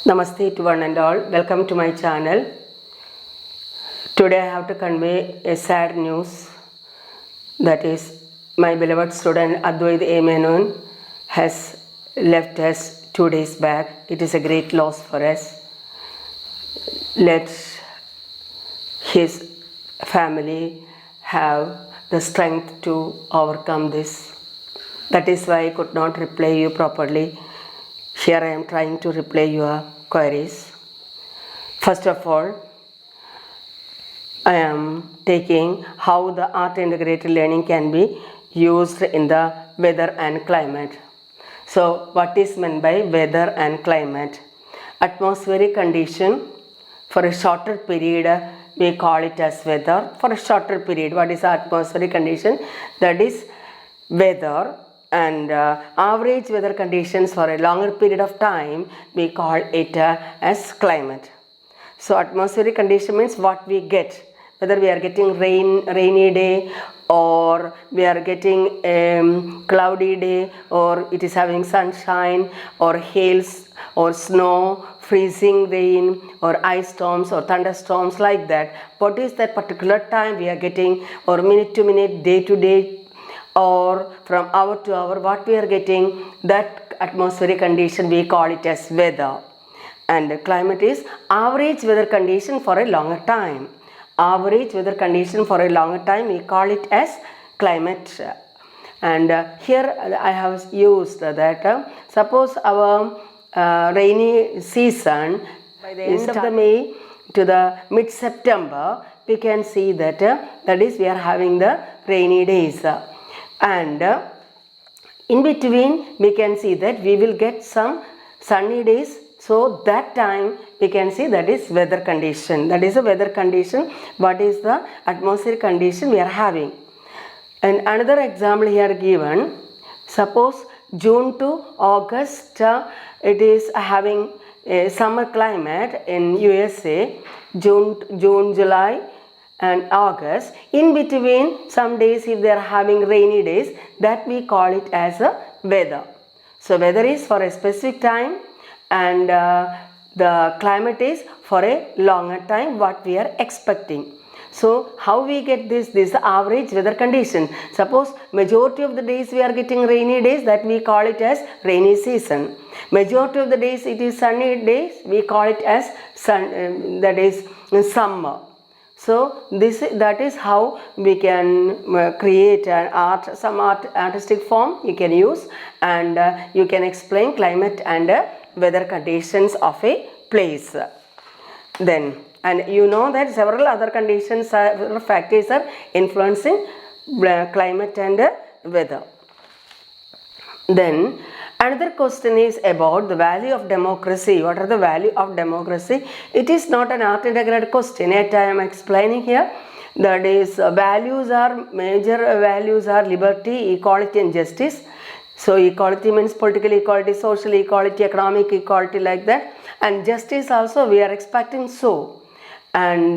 Namaste to one and all. Welcome to my channel. Today I have to convey a sad news. That is, my beloved student Advaith A. Menon has left us 2 days back. It is a great loss for us. Let his family have the strength to overcome this. That is why I could not reply you properly. Here I am trying to reply your queries. First of all, I am taking how the art integrated learning can be used in the weather and climate. So, what is meant by weather and climate? Atmospheric condition for a shorter period, we call it as weather. For a shorter period, what is atmospheric condition? That is weather. And average weather conditions for a longer period of time, we call it as climate. So atmospheric condition means what we get, whether we are getting rainy day, or we are getting cloudy day, or it is having sunshine, or hails, or snow, freezing rain, or ice storms, or thunderstorms, like that. What is that particular time we are getting, or minute to minute, day to day, or from hour to hour, what we are getting, that atmospheric condition we call it as weather. And climate is average weather condition for a longer time. Average weather condition for a longer time, we call it as climate. And here I have used that suppose our rainy season, by the end of the May to the mid-September, we can see that that is we are having the rainy days. And in between we can see that we will get some sunny days. So that time we can see that is weather condition. That is a weather condition. What is the atmospheric condition we are having? And another example here given. Suppose June to August, it is having a summer climate in USA. June, July and August. In between, some days if they are having rainy days, that we call it as a weather. So weather is for a specific time, and the climate is for a longer time what we are expecting. So how we get this? This is the average weather condition. Suppose majority of the days we are getting rainy days, that we call it as rainy season. Majority of the days it is sunny days, we call it as that is summer. So that is how we can create an artistic form you can use, and you can explain climate and weather conditions of a place. Then, and you know that several other conditions, several factors are influencing climate and weather. Then another question is about the value of democracy. What are the value of democracy? It is not an art integrated question, yet I am explaining here. That is, major values are liberty, equality and justice. So equality means political equality, social equality, economic equality, like that. And justice also we are expecting so. And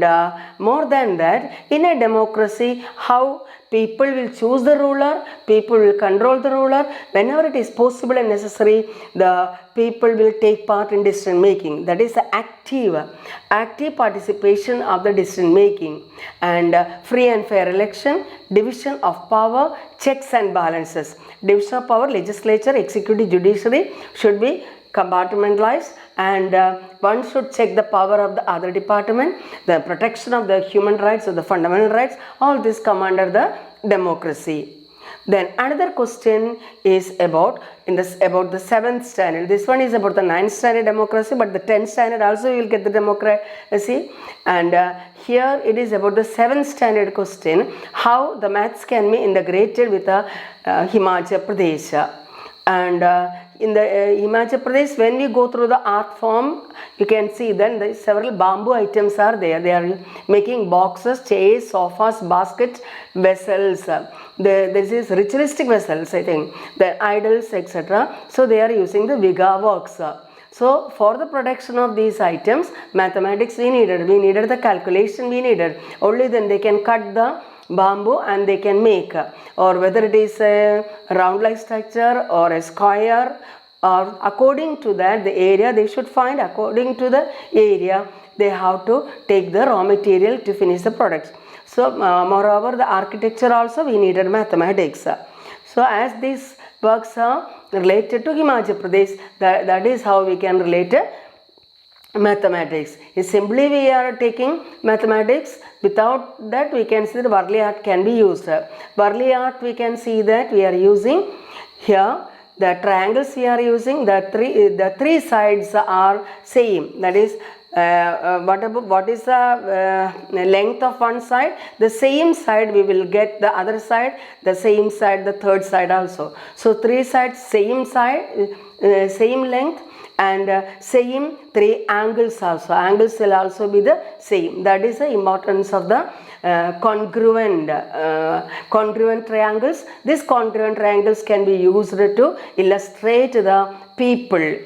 more than that, in a democracy, how people will choose the ruler, people will control the ruler. Whenever it is possible and necessary, the people will take part in decision making. That is the active participation of the decision making. And free and fair election, division of power, checks and balances. Division of power, legislature, executive, judiciary should be compartmentalized, and one should check the power of the other department, the protection of the human rights or the fundamental rights, all this come under the democracy. Then another question is about the 7th standard. This one is about the 9th standard democracy, but the 10th standard also you will get the democracy. And here it is about the 7th standard question, how the maths can be integrated with Himachal Pradesh. And in the Himachal Pradesh, when we go through the art form, you can see then the several bamboo items are there. They are making boxes, chairs, sofas, baskets, vessels. This is ritualistic vessels, I think. The idols, etc. So they are using the Viga works. So for the production of these items, mathematics we needed the calculation we needed. Only then they can cut the bamboo and they can make, or whether it is a round like structure or a square or according to that, the area they should find, according to the area, they have to take the raw material to finish the products. So, moreover, the architecture also we needed mathematics. So, as these works are related to Himachal Pradesh, that is how we can relate mathematics. Is simply we are taking mathematics. Without that, we can see the Varli art can be used. Varli art, we can see that we are using here. The triangles we are using, the three sides are same. That is, what is the length of one side? The same side we will get the other side, the same side, the third side also. So three sides, same side, same length, and same three angles also. Angles will also be the same. That is the importance of the congruent triangles. These congruent triangles can be used to illustrate the people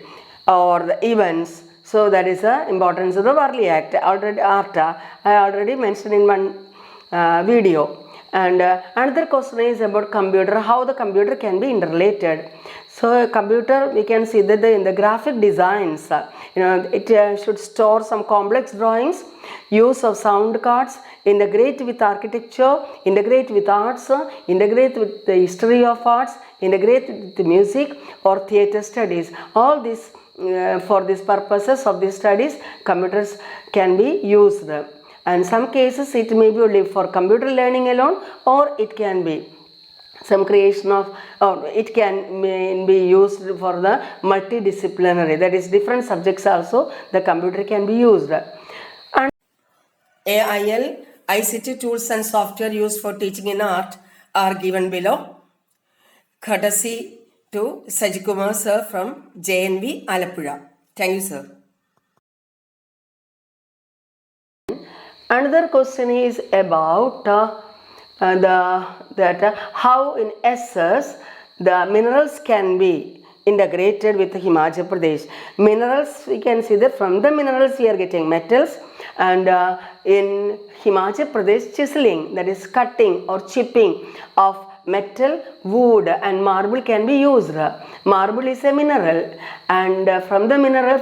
or the events. So that is the importance of the Varli art. I already mentioned in one video. And another question is about computer, how the computer can be interrelated. So computer, we can see that in the graphic designs, it should store some complex drawings, use of sound cards, integrate with architecture, integrate with arts, integrate with the history of arts, integrate with the music or theatre studies. All this, for these purposes of these studies, computers can be used. And some cases it may be only for computer learning alone, or it can be some creation of, or it can be used for the multidisciplinary, that is different subjects also the computer can be used. And AIL, ICT tools and software used for teaching in art are given below. Courtesy to Sajikumar sir from JNV Alappuzha. Thank you, sir. Another question is about how in SS the minerals can be integrated with Himachal Pradesh. Minerals, we can see that from the minerals we are getting metals, and in Himachal Pradesh chiseling, that is cutting or chipping of metal, wood and marble can be used. Marble is a mineral, and from the mineral,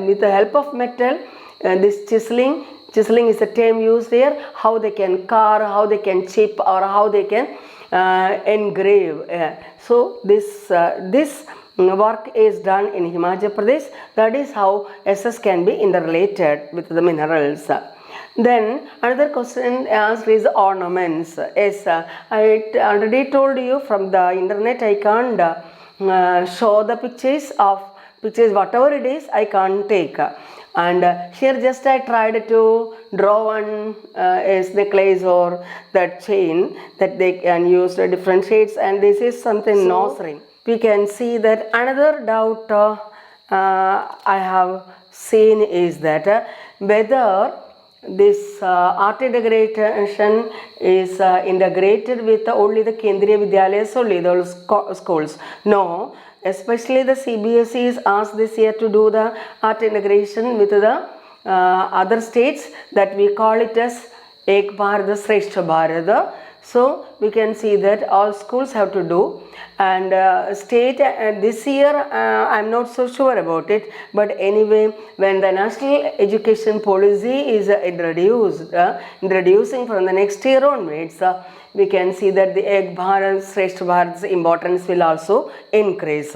with the help of metal, this chiseling is a term used here, how they can carve, how they can chip, or how they can engrave. So this work is done in Himachal Pradesh. That is how SS can be interrelated with the minerals. Then another question asked is ornaments. Yes, I already told you from the internet I can't show the pictures, whatever it is I can't take. And here just I tried to draw one necklace or that chain that they can use different shades, and this is something nose ring. We can see that another doubt I have seen is that whether this art integration is integrated with only the Kendriya Vidyalayas, only those schools. No. Especially the CBSE is asked this year to do the art integration with the other states, that we call it as Ek Bharat Shrestha Bharat. So we can see that all schools have to do, and state this year I am not so sure about it, but anyway, when the national education policy is introducing from the next year onwards, we can see that the Ek Bharat Shrestha Bharat's importance will also increase.